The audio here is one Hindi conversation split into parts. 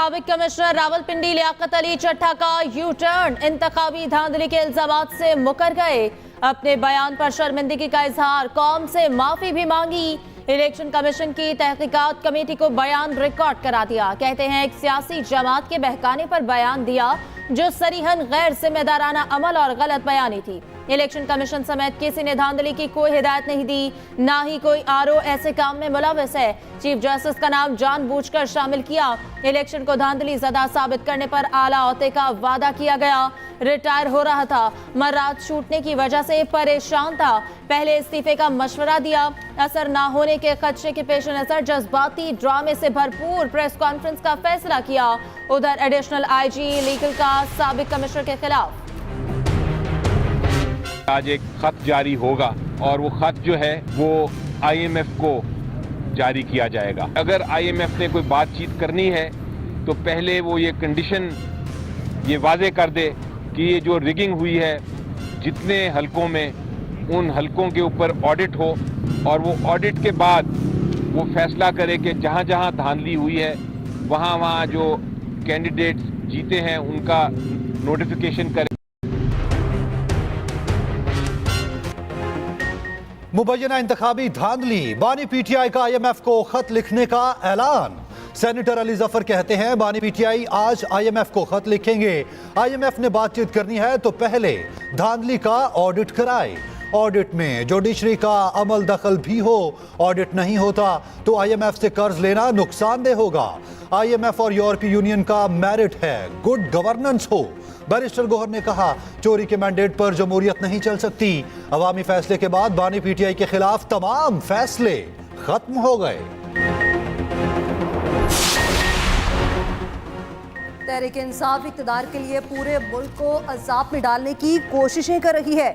साबिक कमिश्नर रावलपिंडी लियाकत अली चट्टा का यू टर्न, इंतखाबी धांधली के इल्जामात से मुकर गए। अपने बयान पर शर्मिंदगी का इजहार, कौम से माफी भी मांगी। इलेक्शन कमीशन की तहकीकात कमेटी को बयान रिकॉर्ड करा दिया। कहते हैं एक सियासी जमात के बहकाने पर बयान दिया जो सरीहन गैर जिम्मेदाराना अमल और गलत बयानी थी। इलेक्शन कमीशन समेत किसी ने धांधली की कोई हिदायत नहीं दी, ना ही कोई आरओ ऐसे काम में मुलविस है। चीफ जस्टिस का नाम जानबूझकर शामिल किया। इलेक्शन को धांधली ज़दा साबित करने पर आला ओहदे का वादा किया गया। रिटायर हो रहा था, मर्रात छूटने की वजह से परेशान था। पहले इस्तीफे का मशवरा दिया, असर ना होने के खदशे के पेश नजर जज्बाती ड्रामे से भरपूर प्रेस कॉन्फ्रेंस का फैसला किया। उधर एडिशनल आईजी लीगल का साबिक कमिश्नर के खिलाफ आज एक खत जारी होगा और वो खत जो है वो आईएमएफ को जारी किया जाएगा। अगर आईएमएफ ने कोई बातचीत करनी है तो पहले वो ये कंडीशन ये वाजे कर दे कि ये जो रिगिंग हुई है जितने हलकों में, उन हलकों के ऊपर ऑडिट हो और वो ऑडिट के बाद वो फैसला करे कि जहां जहां धांधली हुई है वहां वहां जो कैंडिडेट्स जीते हैं उनका नोटिफिकेशन करे। मुबैना इंतखाबी धांधली, बानी पीटीआई का आईएमएफ को खत लिखने का ऐलान। सेनेटर अली जफर कहते हैं बानी पीटीआई आज आईएमएफ को खत लिखेंगे। आईएमएफ ने बातचीत करनी है तो पहले धांधली का ऑडिट कराए। ऑडिट में जुडिशरी का अमल दखल भी हो। ऑडिट नहीं होता तो आईएमएफ से कर्ज लेना नुकसानदेह होगा। आईएमएफ और यूरोपीय यूनियन का मेरिट है गुड गवर्नेंस हो। बैरिस्टर गौहर ने कहा चोरी के मैंडेट पर जमहूरियत नहीं चल सकती। अवामी फैसले के बाद बानी पीटीआई के खिलाफ तमाम फैसले खत्म हो गए। तहरीक इंसाफ इक़्तिदार के लिए पूरे मुल्क को अज़ाब में डालने की कोशिशें कर रही है।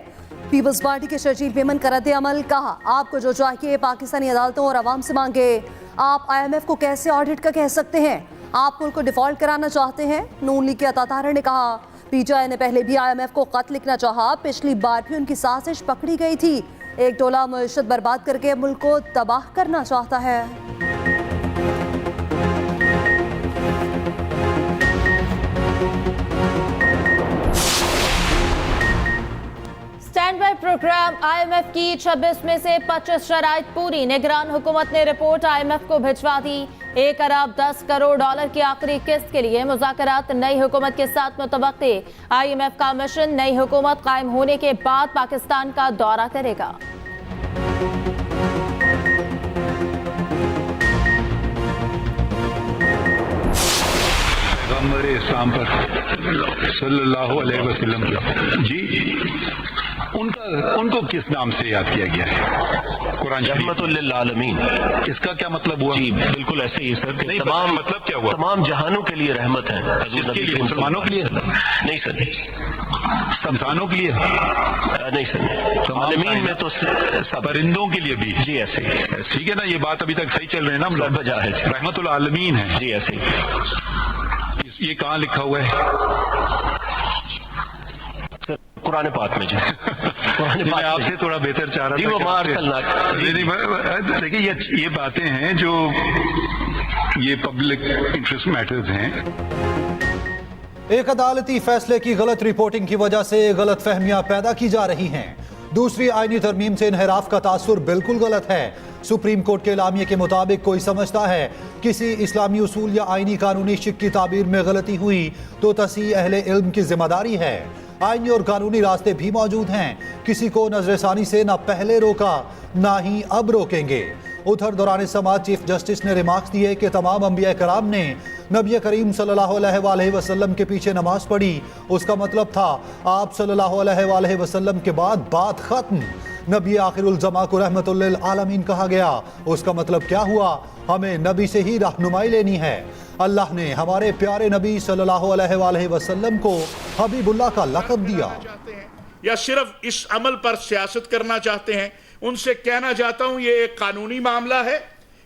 पीपल्स पार्टी के शर्जील मेमन का रद्द अमल, कहा आपको जो चाहिए पाकिस्तानी अदालतों और अवाम से मांगे। आप आईएमएफ को कैसे ऑडिट का कह सकते हैं? आप मुल्क को डिफॉल्ट कराना चाहते हैं? नून लीग के अता ताहिर ने कहा पीटीआई ने पहले भी आईएमएफ को खत लिखना चाहा, पिछली बार भी उनकी साजिश पकड़ी गई थी। एक टोला मईशत बर्बाद करके मुल्क को तबाह करना चाहता है। स्टैंड बाय प्रोग्राम, आईएमएफ की 26 में से 25 शराइत पूरी। निगरान हुकूमत ने रिपोर्ट आईएमएफ को भिजवा दी। 1 अरब 10 करोड़ डॉलर की आखिरी किस्त के लिए मुज़ाकरात नई हुकूमत के साथ मुतवक्के। आईएमएफ का मिशन नई हुकूमत कायम होने के बाद पाकिस्तान का दौरा करेगा। इस्लाम पर सल्लल्लाहु अलैहि वसल्लम जी उनको किस नाम से याद किया गया है? कुरान रहमतुल लिल आलमीन, इसका क्या मतलब हुआ? जी बिल्कुल ऐसे ही सर। नहीं, तमाम मतलब क्या हुआ? तमाम जहानों के लिए रहमत है। किसके लिए? मुसलमानों के लिए? नहीं सर, इंसानों के लिए नहीं सर, आलमीन में तो परिंदों के लिए भी। जी ऐसे ही। ठीक है ना, ये बात अभी तक सही चल रही है ना? हम लोग बजा है रहमतुल आलमीन है। जी ऐसे ही। ये कहाँ लिखा हुआ है? कुरान पाक में जी। कुरान पाक आपसे थोड़ा बेहतर चाह रहा था। वो मार देखिए ये बातें हैं जो ये पब्लिक इंटरेस्ट मैटर्स हैं। एक अदालती फैसले की गलत रिपोर्टिंग की वजह से गलत फहमियां पैदा की जा रही हैं। दूसरी आईनी तरमीम से इन्हिराफ का तासुर बिल्कुल गलत है। सुप्रीम कोर्ट के एलामिये के मुताबिक कोई समझता है किसी इस्लामी उसूल या आईनी कानूनी शिक की ताबीर में गलती हुई तो तसीह अहले इल्म की जिम्मेदारी है। आईनी और कानूनी रास्ते भी मौजूद हैं। किसी को नजरसानी से ना पहले रोका ना ही अब रोकेंगे। उधर दौरान समाज चीफ जस्टिस ने रिमार्क्स दिए कि तमाम अंबिया कराम ने नबी करीम सल्लल्लाहु अलैहि वसल्लम के पीछे नमाज पढ़ी। उसका मतलब था आप सल्लल्लाहु अलैहि वसल्लम के बाद बात खत्म। नबी आखिरुल ज़मा को रहमतुल लिल आलमीन कहा गया। उसका मतलब क्या हुआ? हमें नबी से ही रहनुमाई लेनी है। अल्लाह ने हमारे प्यारे नबी सल्लल्लाहु अलैहि वसल्लम को हबीबुल्लाह का लक़ब दिया। या सिर्फ इस अमल पर सियासत करना चाहते हैं, उनसे कहना चाहता हूं ये एक कानूनी मामला है।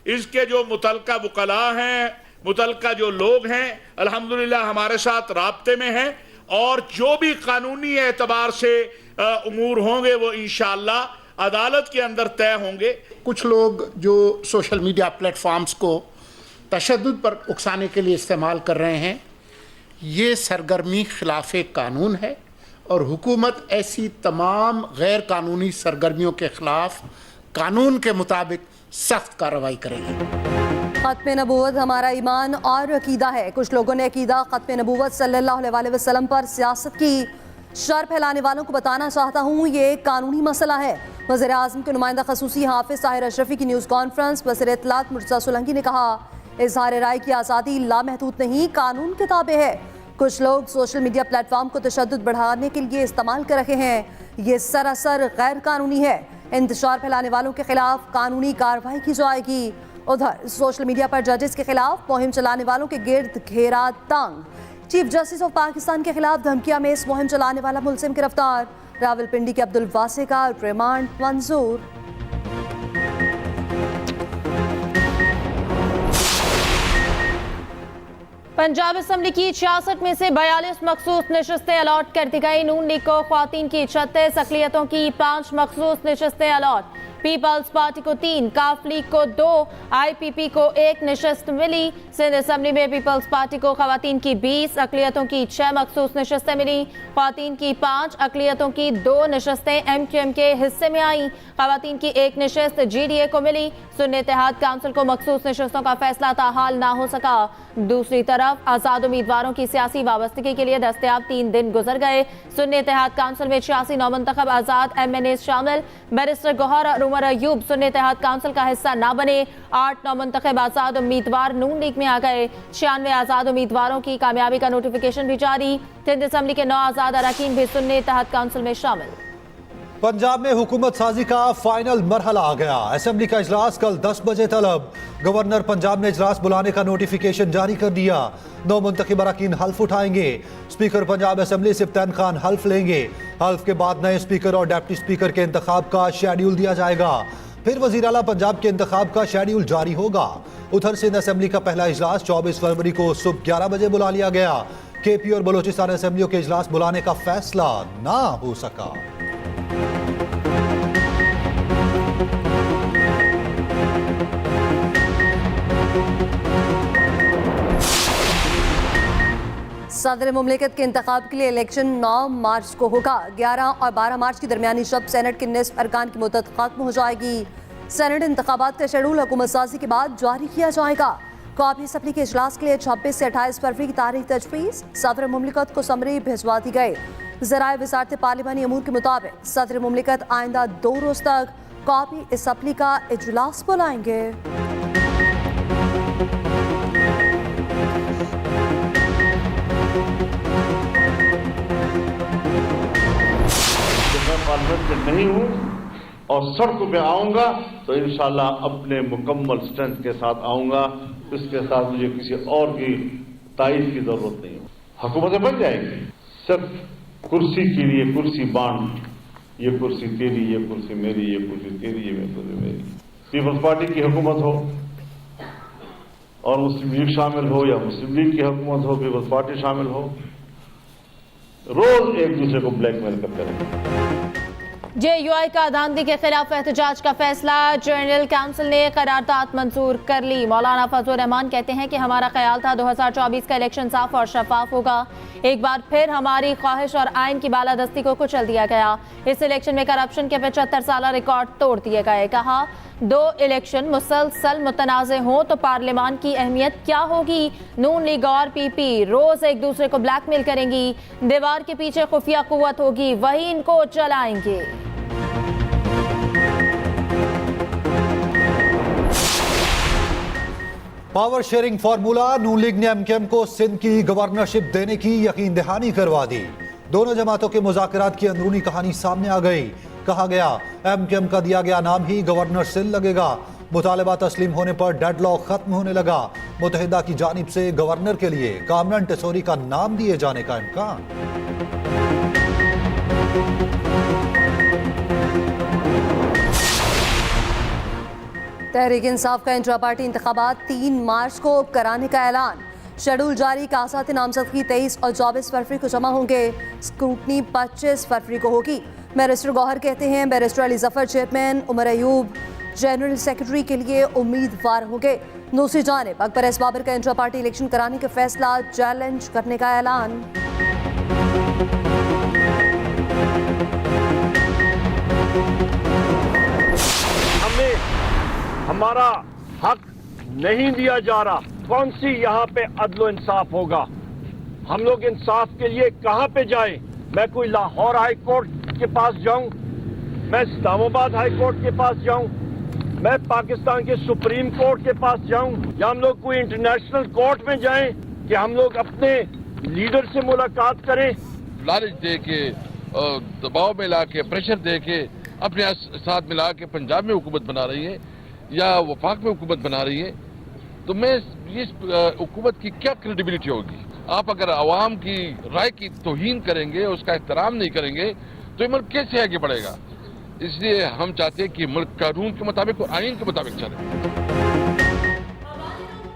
इसके जो मुतलका वकला हैं, मुतलका जो लोग हैं, अल्हम्दुलिल्लाह हमारे साथ राब्ते में हैं और जो भी कानूनी एतबार से उमूर होंगे वो इंशाअल्लाह अदालत के अंदर तय होंगे। कुछ लोग जो सोशल मीडिया प्लेटफॉर्म्स को तशद्दुद पर उकसाने के लिए इस्तेमाल कर रहे हैं, ये सरगर्मी खिलाफ कानून है और हुकूमत ऐसी तमाम गैर कानूनी सरगर्मियों के खिलाफ कानून के मुताबिक सख्त कार्रवाई करेगी। खत्म नबूवत हमारा ईमान और अकीदा है। कुछ लोगों ने अकीदा खत्म नबूवत सल्लल्लाहु अलैहि वसल्लम पर सियासत की शर फैलाने वालों को बताना चाहता हूँ, ये कानूनी मसला है। वज़ीर आज़म के नुमाइंदा खसूसी हाफिज़ ताहिर अशरफी की न्यूज़ कॉन्फ्रेंस। वज़ीर इत्तलात मुर्तज़ा सोलंकी ने कहा, इज़हार राय की आज़ादी लामहदूद नहीं, कानून के ताबे है। कुछ लोग सोशल मीडिया प्लेटफॉर्म को तशद्दुद बढ़ाने के लिए इस्तेमाल कर रहे हैं, ये सरासर गैर कानूनी है। इंतशार फैलाने वालों के खिलाफ कानूनी कार्रवाई की जाएगी। उधर सोशल मीडिया पर जजेस के खिलाफ मुहिम चलाने वालों के गिर्द घेरा तंग। चीफ जस्टिस ऑफ पाकिस्तान के खिलाफ धमकियां में इस मुहिम चलाने वाला मुलजिम गिरफ्तार। रावलपिंडी के अब्दुल वासे का रिमांड मंजूर। पंजाब असम्बली की 66 में से 42 मखसूस नशस्तें अलॉट कर दी गई। नून लीग को ख्वातीन की 36, अक़लियतों की 5 मखसूस नशस्तें अलॉट। पीपल्स पार्टी को 3, काफ लीग को 2, IPP को 1 नशस्त मिली। सिंध असम्बली में पीपल्स पार्टी को ख्वातीन की 20, अक़लियतों की 6 मखसूस नशस्तें मिली। ख्वातीन की 5, अक़लियतों की 2 नशस्तें MQM के हिस्से में आई। ख्वातीन की 1 नशस्त GDA को मिली। सुन्नी इत्तेहाद काउंसिल को मखसूस नशस्तों का फैसला ताहाल ना हो सका। दूसरी तरफ आज़ाद उम्मीदवारों की सियासी वाबस्तगी के लिए दस्तयाब 3 दिन गुजर गए। सुन्नी इत्तेहाद काउंसिल में 86 नौमुंतखब आज़ाद MNA शामिल। बैरिस्टर गौहर और उमर अयूब सुन्नी इत्तेहाद काउंसिल का हिस्सा ना बने। 8 नौमुंतखब आज़ाद उम्मीदवार नून लीग में आ गए। 96 आज़ाद उम्मीदवारों की कामयाबी का नोटिफिकेशन भी जारी। सिंध असम्बली के 9 आज़ाद अरकान भी सुन्नी इत्तेहाद काउंसिल में शामिल। पंजाब में हुकूमत साजी का फाइनल मरहला आ गया। असेंबली का इजलास कल 10 बजे तलब। गवर्नर पंजाब ने इजलास बुलाने का नोटिफिकेशन जारी कर दिया। 9 मुंतखब अरकान हल्फ उठाएंगे। स्पीकर पंजाब असेंबली सिफ्तान खान हल्फ लेंगे। हल्फ के बाद नए स्पीकर और डिप्टी स्पीकर के इंतखाब का शेड्यूल दिया जाएगा। फिर वज़ीर आला पंजाब के इंतखाब का शेड्यूल जारी होगा। उधर सिंध असेंबली का पहला इजलास 24 फरवरी को सुबह 11 बजे बुला लिया गया। KP और बलोचिस्तान असेंबलियों के इजलास बुलाने का फैसला ना हो सका। सदर मुमलिकत के इंतखाब के लिए इलेक्शन 9 मार्च को होगा। 11 और 12 मार्च की दरमियानी शब सेनेट के निस्फ अरकान की मुद्दत खत्म हो जाएगी। सेनेट इंतखाबात का शेड्यूल हुकूमत साजी के बाद जारी किया जाएगा। कौमी असम्बली के इजलास के लिए 26 से 28 फरवरी की तारीख तजवीज़। सदर मुमलिकत को समरी भिजवा दी गई। ज़राए वज़ारत पार्लिमानी अमूर के मुताबिक सदर मुमलिकत आइंदा 2 रोज़ तक कौमी असम्बली का इजलास बुलाएंगे। पार्लियामेंट में नहीं हूँ और सड़कों पे आऊंगा तो इंशाल्लाह अपने मुकम्मल स्ट्रेंथ के साथ आऊंगा। इसके साथ मुझे किसी और की तायीद की जरूरत नहीं है। हुकूमतें बन जाएंगी, सिर्फ कुर्सी के लिए कुर्सी बांट, ये कुर्सी तेरी, ये कुर्सी मेरी, ये कुर्सी तेरी, ये कुर्सी मेरी। पीपल्स पार्टी की हुकूमत हो और मुस्लिम लीग शामिल हो या मुस्लिम लीग की हुकूमत हो, पीपल्स पार्टी शामिल हो, रोज एक दूसरे को ब्लैकमेल करते रहे। JUI का दांदी के खिलाफ एहतजाज का फैसला। जनरल काउंसिल ने करारदाद मंजूर कर ली। मौलाना फजलुर रहमान कहते हैं कि हमारा ख्याल था 2024 का इलेक्शन साफ और शफाफ होगा। एक बार फिर हमारी ख्वाहिश और आइन की बालादस्ती को कुचल दिया गया। इस इलेक्शन में करप्शन के 75 साल रिकॉर्ड तोड़ दिए गए। कहा 2 इलेक्शन मुसलसल मुतनाज़ हों तो पार्लियामान की अहमियत क्या होगी। नून लीग और PP रोज एक दूसरे को ब्लैकमेल करेंगी। दीवार के पीछे खुफिया कुव्वत होगी, वही इनको चलाएंगे। Power sharing formula. Noon league ने MKM को सिंध की गवर्नरशिप देने की यकीन दहानी करवा दी। दोनों जमातों के मुज़ाकरात की अंदरूनी कहानी सामने आ गई। कहा गया MKM का दिया गया नाम ही गवर्नर सिंध लगेगा। मुतालबा तस्लीम होने पर डेडलॉक खत्म होने लगा। मुत्तहिदा की जानिब से गवर्नर के लिए कामरान टेसोरी का नाम दिए जाने का इम्कान। तहरीक इंसाफ का इंट्रा पार्टी इंतखाबात 3 मार्च को कराने का ऐलान। शेड्यूल जारी। कासात नामजदगी 23 और 24 फरवरी को जमा होंगे। स्क्रूटनी 25 फरवरी को होगी। बैरिस्टर गौहर कहते हैं barrister Ali Zafar chairman, Umar Ayub general secretary के लिए उम्मीदवार होंगे। दूसरी जानिब अकबर एस बाबर का इंट्रा पार्टी इलेक्शन कराने का फैसला चैलेंज करने का ऐलान। हमें हमारा हक नहीं दिया जा रहा। कौन सी यहाँ पे अदलो इंसाफ होगा? हम लोग इंसाफ के लिए कहाँ पे जाएं? मैं कोई लाहौर हाई कोर्ट के पास जाऊं? मैं इस्लामाबाद हाई कोर्ट के पास जाऊं? मैं पाकिस्तान के सुप्रीम कोर्ट के पास जाऊं? या हम लोग कोई इंटरनेशनल कोर्ट में जाएं कि हम लोग अपने लीडर से मुलाकात करें? लालच दे के, दबाव में ला के, प्रेशर दे के, अपने साथ मिला के पंजाब में हुकूमत बना रही है या वफाक में हुकूमत बना रही है, तो मैं इस हुकूमत की क्या क्रेडिबिलिटी होगी? आप अगर आवाम की राय की तौहीन करेंगे, उसका एहतराम नहीं करेंगे, तो ये मुल्क कैसे आगे बढ़ेगा? इसलिए हम चाहते हैं कि मुल्क कानून के मुताबिक और आईन के मुताबिक चले।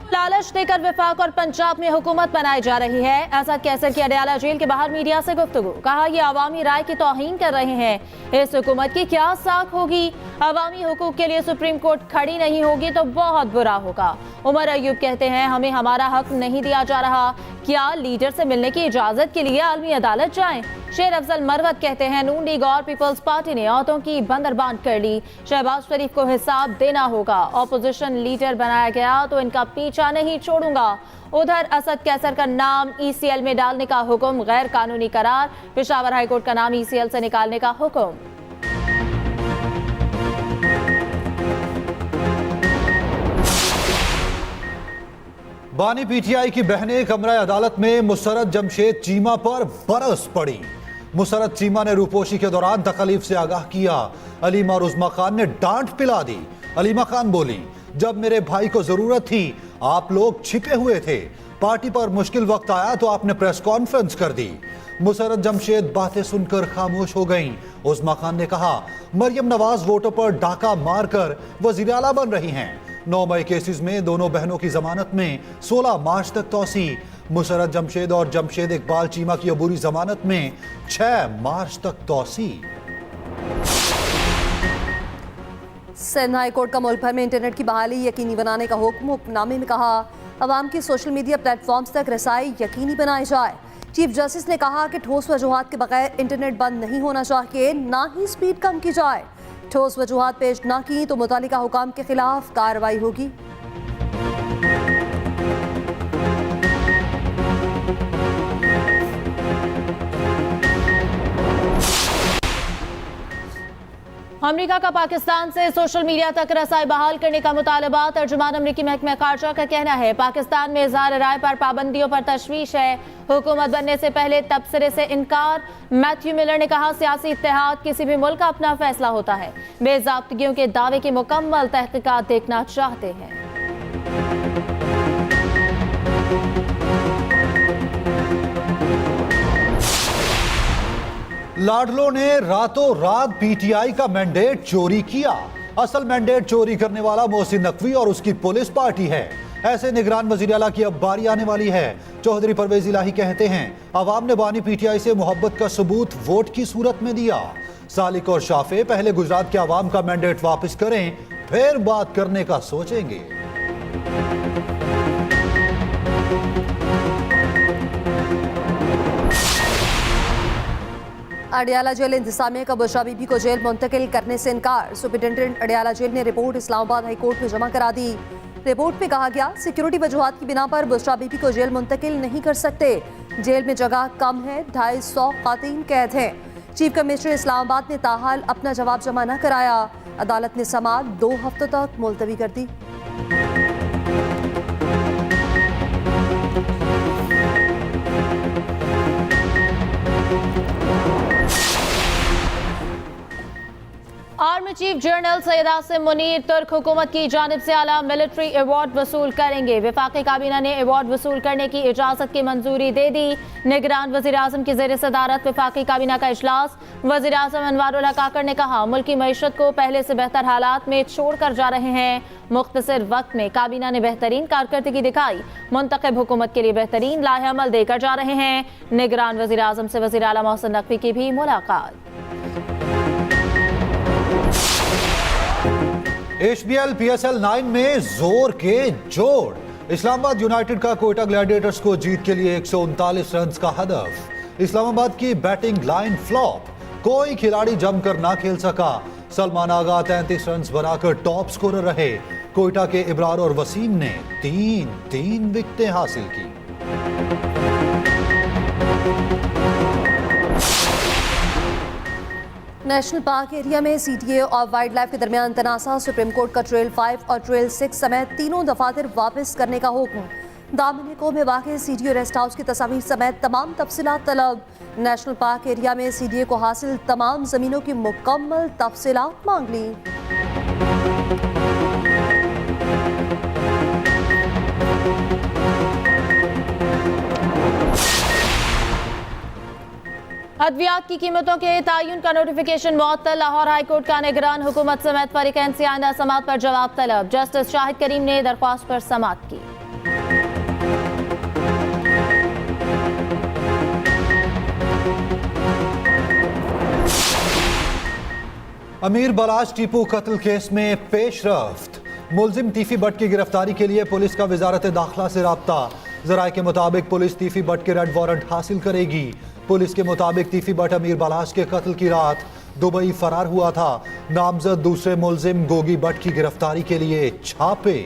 लालच देकर वफाक और पंजाब में हुकूमत बनाई जा रही है। ऐसा कैसर की अडयाला जेल के बाहर मीडिया से गुफ्तगू। कहा ये आवामी राय की तौहीन कर रहे हैं। इस हुकूमत की क्या साख होगी? अवामी हुकूक के लिए सुप्रीम कोर्ट खड़ी नहीं होगी तो बहुत बुरा होगा। उमर अयूब कहते हैं हमें हमारा हक नहीं दिया जा रहा। क्या लीडर से मिलने की इजाजत के लिए आलमी अदालत जाएं? शेर अफजल मरवत कहते हैं नून लीग और पीपल्स पार्टी ने औरतों की बंदरबांट कर ली। शहबाज शरीफ को हिसाब देना होगा। ऑपोजिशन लीडर बनाया गया तो इनका पीछा नहीं छोड़ूंगा। उधर असद कैसर का नाम ECL में डालने का हुक्म गैर कानूनी करार। पेशावर हाईकोर्ट का नाम ECL से निकालने का हुक्म। बानी PTI की बहनें कमरा अदालत में मुसरत जमशेद चीमा पर बरस पड़ी। मुसरत चीमा ने रूपोशी के दौरान तकलीफ से आगाह किया। अलीमा और उज़मा खान ने डांट पिला दी। अलीमा खान बोली, जब मेरे भाई को जरूरत थी आप लोग छिपे हुए थे। पार्टी पर मुश्किल वक्त आया तो आपने प्रेस कॉन्फ्रेंस कर दी। मुसरत जमशेद बातें सुनकर खामोश हो गईं। उज़मा खान ने कहा, मरियम नवाज वोटों पर डाका मारकर वज़ीर आला बन रही हैं। 9 मई केसेस में दोनों बहनों की जमानत में 16 मार्च तक तौसी। मुसरत जमशेद और जमशेद इकबाल चीमा की अबूरी जमानत में 6 मार्च तक तौसी। सिंध हाई कोर्ट का मुल्क भर में इंटरनेट की बहाली यकीनी बनाने का हुक्म। हुक्मनामे में कहा अवाम की सोशल मीडिया प्लेटफॉर्म्स तक रसाई यकीनी बनाई जाए। चीफ जस्टिस ने कहा कि ठोस वजूहात के बगैर इंटरनेट बंद नहीं होना चाहिए, ना ही स्पीड कम की जाए। ठोस वजूहात पेश न की तो मुतालिका हुकाम के खिलाफ कार्रवाई होगी। अमेरिका का पाकिस्तान से सोशल मीडिया तक रसाई बहाल करने का मुतालबा। तर्जुमान अमरीकी महकमा खारजा का कहना है पाकिस्तान में इज़हार राय पर पाबंदियों पर तशवीश है। हुकूमत बनने से पहले तबसरे से इनकार। मैथ्यू मिलर ने कहा सियासी इत्तेहाद किसी भी मुल्क का अपना फैसला होता है। बेज़ाब्तगियों के दावे की मुकम्मल तहकीकात देखना चाहते हैं। लाडलो ने रातों रात PTI का मैंडेट चोरी किया। असल मैंडेट चोरी करने वाला मोहसिन नकवी और उसकी पुलिस पार्टी है। ऐसे निगरान वज़ीर आला की अब बारी आने वाली है। चौधरी परवेज इलाही कहते हैं अवाम ने बानी PTI से मोहब्बत का सबूत वोट की सूरत में दिया। सालिक और शाफे पहले गुजरात के अवाम का मैंडेट वापस करें, फिर बात करने का सोचेंगे। अडयाला जेल इंतजामिया का बुशरा बीबी को जेल मुंतकिल करने से इनकार। सुपरिटेंडेंट अडयाला जेल ने रिपोर्ट इस्लामाबाद हाई कोर्ट में जमा करा दी। रिपोर्ट में कहा गया सिक्योरिटी वजूहात की बिना पर बुशरा बीबी को जेल मुंतकिल नहीं कर सकते। जेल में जगह कम है, 250 खातीन कैद हैं। चीफ कमिश्नर इस्लामाबाद ने ताहाल अपना जवाब जमा न कराया। अदालत ने समाअत 2 हफ्तों तक मुलतवी कर दी। Army chief general Syed Asim Munir तुर्क हुकूमत की जानिब से आला मिलिट्री अवार्ड वसूल करेंगे। वफाकी काबीना ने अवार्ड वसूल करने की इजाजत की मंजूरी दे दी। निगरान वजीर आजम की जेर सदारत वफाकी काबीना का इजलास। वजीर आजम अनवारुल हक काकड़ ने कहा मुल्की मईशत को पहले से बेहतर हालात में छोड़ कर जा रहे हैं। मुख्तसर वक्त में काबीना ने बेहतरीन कारकर्दगी दिखाई। मुंतखब हुकूमत के लिए बेहतरीन लाहे अमल देकर जा रहे हैं। निगरान वजीर आजम से वजीर आला मोहसिन नकवी की भी मुलाकात। HBL PSL 9 में जोर के जोड़। इस्लामाबाद यूनाइटेड का कोयटा ग्लैडिएटर्स को जीत के लिए 139 रन का हदफ। इस्लामाबाद की बैटिंग लाइन फ्लॉप, कोई खिलाड़ी जमकर ना खेल सका। सलमान आगा 33 रन बनाकर टॉप स्कोरर रहे। कोयटा के इब्रार और वसीम ने तीन विकेटें हासिल की। नेशनल पार्क एरिया में CTA और वाइल्ड लाइफ के दरमियान तनाज़ा, सुप्रीम कोर्ट का ट्रेल 5 और ट्रेल 6 समेत तीनों दफातर वापस करने का हुक्म। दामन को में वाक़ CTA रेस्ट हाउस की तस्वीर समेत तमाम तफसीलात तलब। नेशनल पार्क एरिया में CTA को हासिल तमाम ज़मीनों की मुकम्मल तफसीलात मांग ली। अद्वियात की कीमतों के तयन का नोटिफिकेशन मुअत्तल। लाहौर हाईकोर्ट का निगरान हुकूमत समेत फरीकैन से आइंदा समाअत पर जवाब तलब। जस्टिस शाहिद करीम ने दरख्वास्त पर समाअत की। अमीर बलाश टीपू कत्ल केस में पेशरफ्त। मुलजिम तीफी भट्ट की गिरफ्तारी के लिए पुलिस का वजारत दाखिला से राब्ता। जराये के मुताबिक पुलिस तीफी भट्ट के रेड वारंट हासिल करेगी। पुलिस के मुताबिक तीफी भट्ट अमीर बलाश के कत्ल की रात दुबई फरार हुआ था। नामजद दूसरे मुलजिम गोगी भट्ट की गिरफ्तारी के लिए छापे।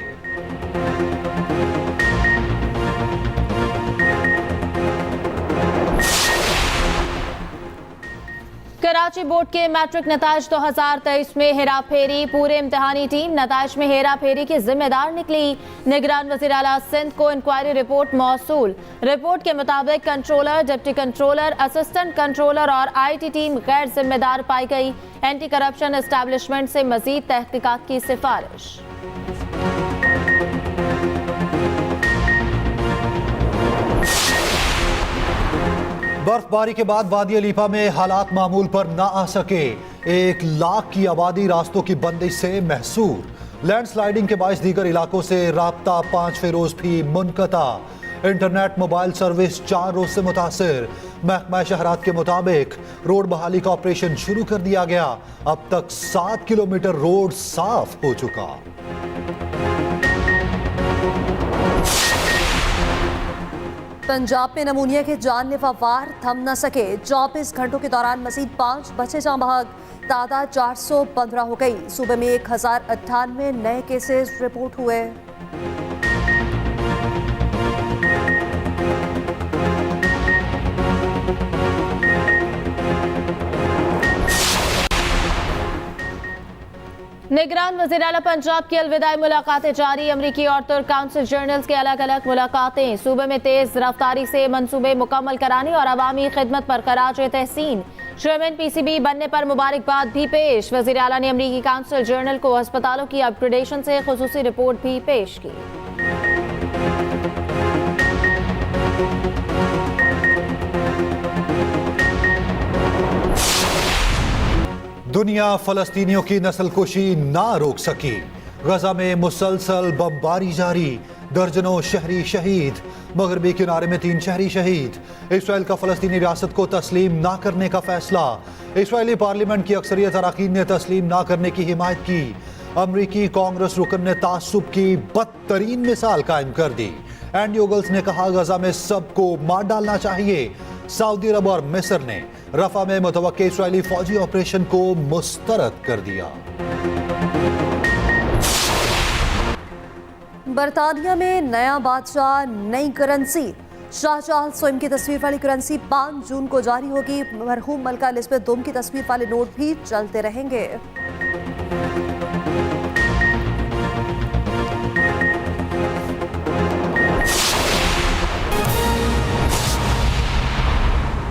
कराची बोर्ड के मैट्रिक नताइज 2023 में हेरा फेरी। पूरे इम्तिहानी टीम नताइज में हेरा फेरी की जिम्मेदार निकली। निगरान वज़ीर आला सिंध को इंक्वायरी रिपोर्ट मौसूल। रिपोर्ट के मुताबिक controller, deputy controller, assistant controller और IT टीम गैर जिम्मेदार पाई गई। एंटी करप्शन एस्टैब्लिशमेंट से मजीद तहकीकात की सिफारिश। बर्फबारी के बाद वादी अलीपा में हालात मामूल पर ना आ सके। 1 लाख की आबादी रास्तों की बंदिश से महसूर। लैंडस्लाइडिंग के बायस दीगर इलाकों से राब्ता 5 रोज भी मुनक़ता। इंटरनेट मोबाइल सर्विस 4 रोज से मुतासिर। महकमा शहरात के मुताबिक रोड बहाली का ऑपरेशन शुरू कर दिया गया। अब तक 7 किलोमीटर रोड साफ हो चुका। पंजाब में नमूनिया के जानलेवा वार थम न सके। 24 घंटों के दौरान मजीद 5 बच्चे जाँ बहक। तादाद 415 हो गई। सूबे में 1098 नए केसेस रिपोर्ट हुए। निगरान वज़ीर आला पंजाब की अलविदाई मुलाकातें जारी। अमरीकी और तुर्क काउंसिल जर्नल्स के अलग अलग मुलाकातें। सूबे में तेज रफ्तारी से मंसूबे मुकम्मल कराने और अवामी खिदमत पर खराज तहसीन। चेयरमैन PCB बनने पर मुबारकबाद भी पेश। वज़ीर आला ने अमरीकी काउंसिल जर्नल को अस्पतालों की अपग्रेडेशन से खुसूसी रिपोर्ट भी पेश की। दुनिया फलस्तीनियों की नस्लकुशी ना रोक सकी। गजा में मुसलसल बमबारी जारी। दर्जनों शहरी शहीद। मगरबी किनारे में 3 शहरी शहीद। इसराइल का फलस्तीनी रियासत को तस्लीम ना करने का फैसला। इसराइली पार्लियामेंट की अक्सरियत अरकान ने तस्लीम ना करने की हिमायत की। अमरीकी कांग्रेस रुकन ने तासुब की बदतरीन मिसाल कायम कर दी। एंडी ओगल्स ने कहा गजा में सबको मार डालना चाहिए। सऊदी अरब और मिस्र ने रफा में मुतवक्के इस्राएली फौजी ऑपरेशन को मुस्तरद कर दिया। बरतानिया में नया बादशाह, नई करेंसी। शाह चार्ल्स स्वयं की तस्वीर वाली करेंसी 5 जून को जारी होगी। मरहूम मलका एलिज़ाबेथ II की तस्वीर वाले नोट भी चलते रहेंगे।